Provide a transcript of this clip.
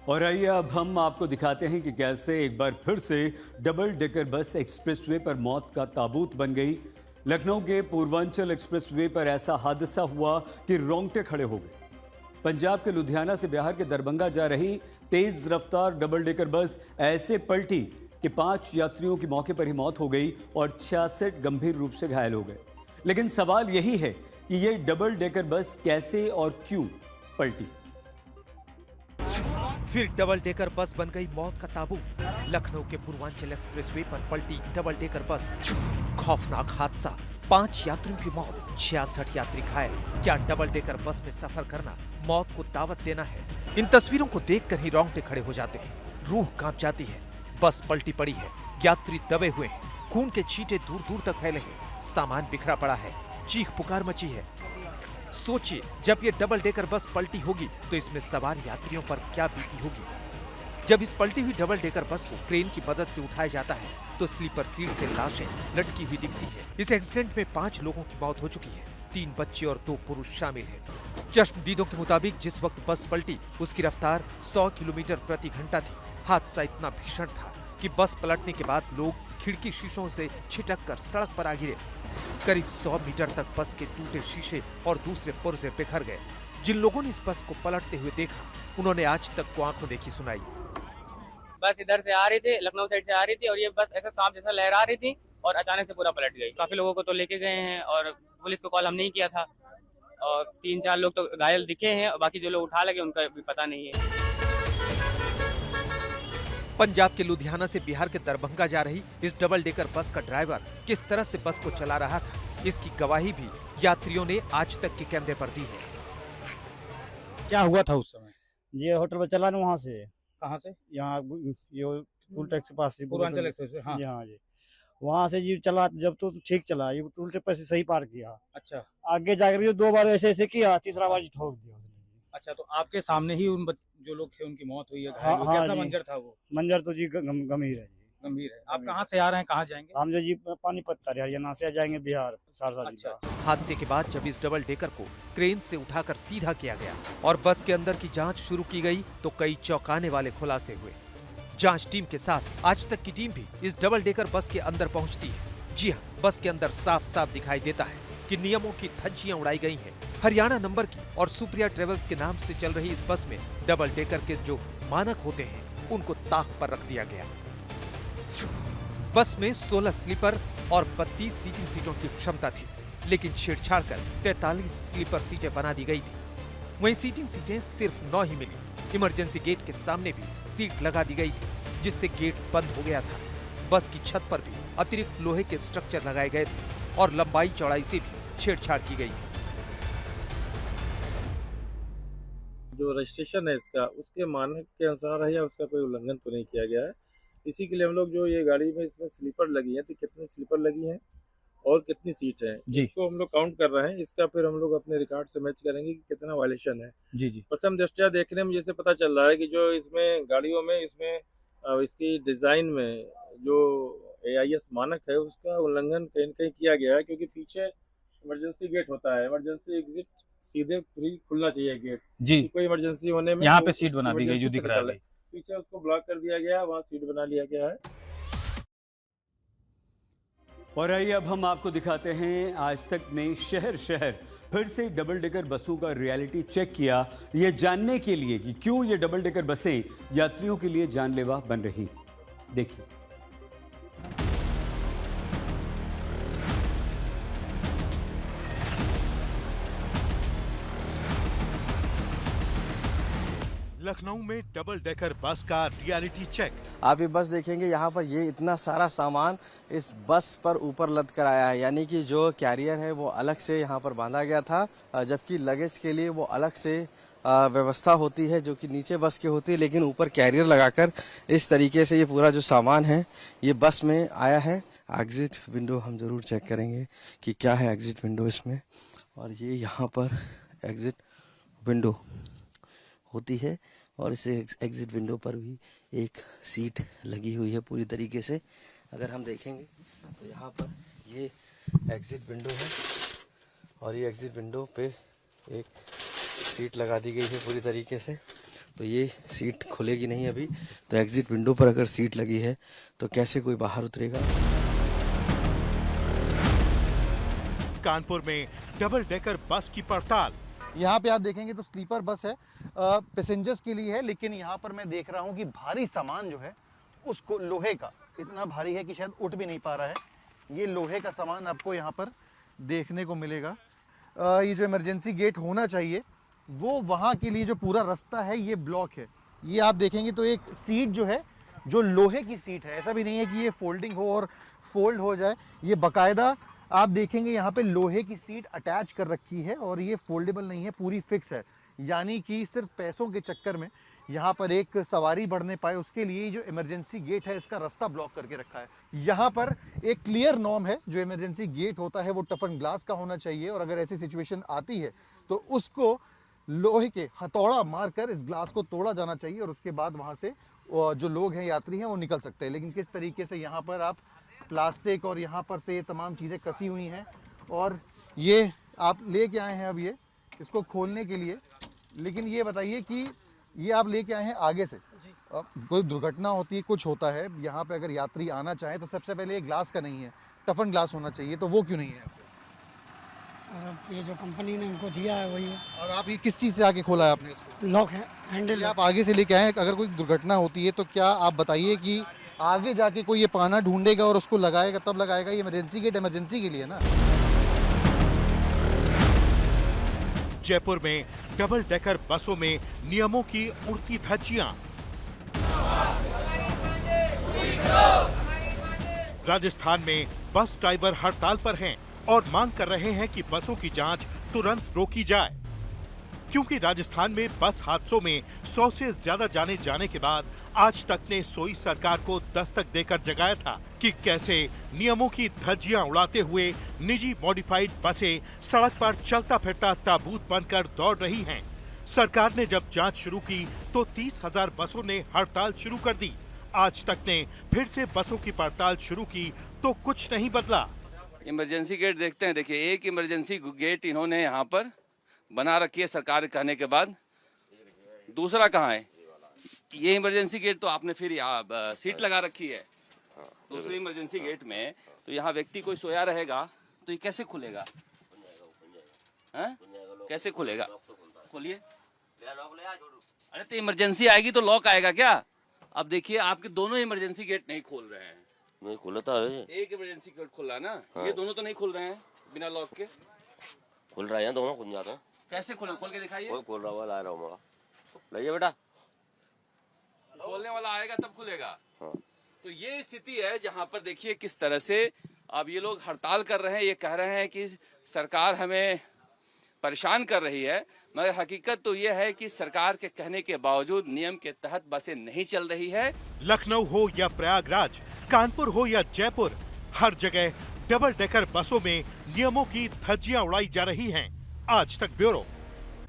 और आइए अब हम आपको दिखाते हैं कि कैसे एक बार फिर से डबल डेकर बस एक्सप्रेसवे पर मौत का ताबूत बन गई। लखनऊ के पूर्वांचल एक्सप्रेसवे पर ऐसा हादसा हुआ कि रोंगटे खड़े हो गए। पंजाब के लुधियाना से बिहार के दरभंगा जा रही तेज रफ्तार डबल डेकर बस ऐसे पलटी कि 5 यात्रियों की मौके पर ही मौत हो गई और 66 गंभीर रूप से घायल हो गए। लेकिन सवाल यही है कि ये डबल डेकर बस कैसे और क्यों पलटी। फिर डबल डेकर बस बन गई मौत का ताबूत। लखनऊ के पूर्वांचल एक्सप्रेसवे पर पलटी डबल डेकर बस। खौफनाक हादसा, 5 यात्रियों की मौत, 66 यात्री घायल। क्या डबल डेकर बस में सफर करना मौत को दावत देना है? इन तस्वीरों को देखकर ही रोंगटे खड़े हो जाते हैं, रूह कांप जाती है। बस पलटी पड़ी है, यात्री दबे हुए हैं, खून के छींटे दूर दूर तक फैले हैं, सामान बिखरा पड़ा है, चीख पुकार मची है। सोचिए, जब ये डबल डेकर बस पलटी होगी तो इसमें सवार यात्रियों पर क्या बीती होगी। जब इस पलटी हुई डबल डेकर बस को क्रेन की मदद से उठाया जाता है तो स्लीपर सीट से लाशें लटकी हुई दिखती है। इस एक्सीडेंट में 5 लोगों की मौत हो चुकी है, 3 बच्चे और 2 पुरुष शामिल हैं। चश्मदीदों के मुताबिक जिस वक्त बस पलटी उसकी रफ्तार 100 किलोमीटर प्रति घंटा थी। हादसा इतना भीषण था कि बस पलटने के बाद लोग खिड़की शीशों से छिटक कर सड़क पर आ गिरे। करीब 100 मीटर तक बस के टूटे शीशे और दूसरे पुर्जे बिखर गए। जिन लोगों ने इस बस को पलटते हुए देखा, उन्होंने आज तक को आंखों देखी सुनाई। बस इधर से आ रही थी, लखनऊ साइड से आ रही थी और ये बस ऐसा सांप जैसा लहरा रही थी और अचानक से पूरा पलट गई। काफी लोगों को तो लेके गए हैं और पुलिस को कॉल हम नहीं किया था और 3-4 लोग तो घायल दिखे हैं और बाकी जो लोग उठा लगे उनका भी पता नहीं है। पंजाब के लुधियाना से बिहार के दरभंगा जा रही इस डबल डेकर बस का ड्राइवर किस तरह से बस को चला रहा था, इसकी गवाही भी यात्रियों ने आज तक के कैमरे पर दी है। क्या हुआ था उस समय? ये होटल पर चला ना वहाँ से, कहाँ से? यहाँ ये टूल टैक्स के पास से पूर्वांचल एक्सप्रेस से? हाँ। जी हाँ जी, वहाँ से जी चला जब तो ठीक चला, ये टूल टैक्स से सही पार किया। अच्छा आगे जाकर ये 2 बार ऐसे ऐसे किया, तीसरा बार जी ठोक दिया उसने। अच्छा, तो आपके सामने ही जो लोग थे उनकी मौत हुई है, हाँ, घायल हुए। हाँ कैसा जी। मंजर था वो? मंजर तो जी गंभीर है जी। गंभीर है। आप कहाँ से आ रहे हैं, कहाँ जाएंगे? हम जो जी पानीपत हरियाणा से जाएंगे बिहार सहरसा अच्छा, जिला। हादसे के बाद जब इस डबल डेकर को क्रेन से उठाकर सीधा किया गया और बस के अंदर की जांच शुरू की गई तो कई चौंकाने वाले खुलासे हुए। जांच टीम के साथ आज तक की टीम भी इस डबल डेकर बस के अंदर पहुंचती है। जी हाँ, बस के अंदर साफ साफ दिखाई देता है कि नियमों की धज्जियां उड़ाई गई हैं। हरियाणा नंबर की और सुप्रिया ट्रेवल्स के नाम से चल रही इस बस में डबल डेकर के जो मानक होते हैं उनको ताक पर रख दिया गया। बस में 16 स्लीपर और 32 सीटिंग सीटों की क्षमता थी, लेकिन छेड़छाड़ कर 43 स्लीपर सीटें बना दी गई थी। वहीं सीटिंग सीटें सिर्फ 9 ही मिली। इमरजेंसी गेट के सामने भी सीट लगा दी गई थी, जिससे गेट बंद हो गया था। बस की छत पर भी अतिरिक्त लोहे के स्ट्रक्चर लगाए गए थे और लंबाई चौड़ाई से भी छेड़छाड़ की गई थी। जो रजिस्ट्रेशन है इसका, उसके मानक के अनुसार है या उसका कोई उल्लंघन तो नहीं किया गया है। इसी के लिए हम लोग जो ये गाड़ी में इसमें स्लीपर लगी है तो कितनी स्लीपर लगी हैं और कितनी सीट है इसको हम लोग काउंट कर रहे हैं। इसका फिर हम लोग अपने रिकॉर्ड से मैच करेंगे कि कितना वायलेशन है। जी जी। प्रथम दृष्टया देखने में जैसे पता चल रहा है कि जो इसमें गाड़ियों में इसमें इसकी डिजाइन में जो AIS मानक है उसका उल्लंघन कहीं न कहीं किया गया है, क्योंकि पीछे इमरजेंसी गेट होता है, इमरजेंसी एग्जिट सीधे फ्री खुलना चाहिए गेट जी, कोई इमरजेंसी होने में। यहाँ तो पे सीट बना दी गई जो इमरजेंसी दिख से रहा है निकले। भाई। पीछे उसको ब्लॉक कर दिया गया है, वहाँ सीट बना लिया गया है। और आइए अब हम आपको दिखाते हैं आज तक ने शहर शहर फिर से डबल डेकर बसों का रियलिटी चेक किया, ये जानने के लिए कि क्यों ये डबल डेकर बसें यात्रियों के लिए जानलेवा बन रही। देखिए। लखनऊ में डबल डेकर बस का रियलिटी चेक। आप ये बस देखेंगे, यहाँ पर ये इतना सारा सामान इस बस पर ऊपर लद कर आया है, यानी कि जो कैरियर है वो अलग से यहाँ पर बांधा गया था, जबकि लगेज के लिए वो अलग से व्यवस्था होती है जो कि नीचे बस की होती है, लेकिन ऊपर कैरियर लगाकर इस तरीके से ये पूरा जो सामान है ये बस में आया है। एग्जिट विंडो हम जरूर चेक करेंगे कि क्या है एग्जिट विंडो इसमें, और ये यहाँ पर एग्जिट विंडो होती है और इस एग्जिट विंडो पर भी एक सीट लगी हुई है पूरी तरीके से। अगर हम देखेंगे तो यहाँ पर ये एग्जिट विंडो है और ये एग्जिट विंडो पे एक सीट लगा दी गई है पूरी तरीके से। तो ये सीट खुलेगी नहीं अभी। तो एग्जिट विंडो पर अगर सीट लगी है तो कैसे कोई बाहर उतरेगा। कानपुर में डबल डेकर बस की पड़ताल। यहाँ पे आप देखेंगे तो स्लीपर बस है, पैसेंजर्स के लिए है, लेकिन यहाँ पर मैं देख रहा हूँ कि भारी सामान जो है उसको लोहे का इतना भारी है कि शायद उठ भी नहीं पा रहा है। ये लोहे का सामान आपको यहाँ पर देखने को मिलेगा। ये जो इमरजेंसी गेट होना चाहिए वो वहाँ के लिए जो पूरा रास्ता है ये ब्लॉक है। ये आप देखेंगे तो एक सीट जो है जो लोहे की सीट है, ऐसा भी नहीं है कि ये फोल्डिंग हो और फोल्ड हो जाए। ये बाकायदा आप देखेंगे यहाँ पे लोहे की सीट अटैच कर रखी है और ये फोल्डेबल नहीं है, पूरी फिक्स है। यानी कि सिर्फ पैसों के चक्कर में यहाँ पर एक सवारी बढ़ने पाए उसके लिए जो इमरजेंसी गेट है इसका रास्ता ब्लॉक करके रखा है। यहाँ पर एक क्लियर नॉर्म है, जो इमरजेंसी गेट होता है वो टफन ग्लास का होना चाहिए और अगर ऐसी सिचुएशन आती है तो उसको लोहे के हथौड़ा मारकर इस ग्लास को तोड़ा जाना चाहिए और उसके बाद वहाँ से जो लोग हैं, यात्री हैं, वो निकल सकते हैं। लेकिन किस तरीके से यहाँ पर आप प्लास्टिक और यहाँ पर से ये तमाम चीज़ें कसी हुई हैं और ये आप लेके आए हैं अब ये इसको खोलने के लिए। लेकिन ये बताइए कि ये आप लेके आए हैं आगे से, कोई दुर्घटना होती है, कुछ होता है यहाँ पे, अगर यात्री आना चाहे तो सबसे पहले ये ग्लास का नहीं है, टफन ग्लास होना चाहिए, तो वो क्यों नहीं है? सर ये जो कंपनी ने हमको दिया है वही है। और आप ये किस चीज़ से आके खोला है आपने इसको? लॉक है, हैंडल। आप आगे से लेके आए, अगर कोई दुर्घटना होती है तो क्या आप बताइए कि आगे जाके कोई ये पाना ढूंढेगा और उसको लगाएगा, तब लगाएगा? ये इमरजेंसी गेट इमरजेंसी के लिए ना। जयपुर में डबल डेकर बसों में नियमों की उड़ती धज्जियां। राजस्थान में बस ड्राइवर हड़ताल पर हैं और मांग कर रहे हैं कि बसों की जांच तुरंत रोकी जाए, क्योंकि राजस्थान में बस हादसों में 100 से ज्यादा जाने जाने के बाद आज तक ने सोई सरकार को दस्तक देकर जगाया था कि कैसे नियमों की धज्जियां उड़ाते हुए निजी मॉडिफाइड बसें सड़क पर चलता फिरता ताबूत बनकर दौड़ रही हैं। सरकार ने जब जांच शुरू की तो 30,000 बसों ने हड़ताल शुरू कर दी। आज तक ने फिर से बसों की पड़ताल शुरू की तो कुछ नहीं बदला। इमरजेंसी गेट देखते हैं, देखिए एक इमरजेंसी गेट इन्होंने यहाँ पर बना रखी है सरकार कहने के बाद, दूसरा कहाँ है? ये इमरजेंसी गेट तो आपने फिर यहाँ सीट लगा रखी है दूसरी इमरजेंसी गेट में, तो यहाँ व्यक्ति कोई सोया रहेगा तो ये कैसे खुलेगा? हैं? कैसे खुलेगा? खोलिए। अरे तो इमरजेंसी आएगी तो लॉक आएगा क्या? अब देखिए आपके दोनों इमरजेंसी गेट नहीं खोल रहे हैं। नहीं खोला था, एक इमरजेंसी गेट खुला ना, हाँ। ये दोनों तो नहीं खुल रहे हैं बिना लॉक के। खुल रहा है, दोनों खुल जाते हैं। कैसे खोल के दिखाइए। कोई खोल रहा हुआ ला रहा हूँ, लाइए बेटा। खोलने वाला आएगा तब खुलेगा। हाँ। तो ये स्थिति है जहाँ पर देखिए किस तरह से अब ये लोग हड़ताल कर रहे हैं। ये कह रहे हैं कि सरकार हमें परेशान कर रही है, मगर हकीकत तो ये है कि सरकार के कहने के बावजूद नियम के तहत बसें नहीं चल रही है। लखनऊ हो या प्रयागराज, कानपुर हो या जयपुर, हर जगह डबल डेकर बसों में नियमों की धज्जियां उड़ाई जा रही हैं। आज तक ब्यूरो।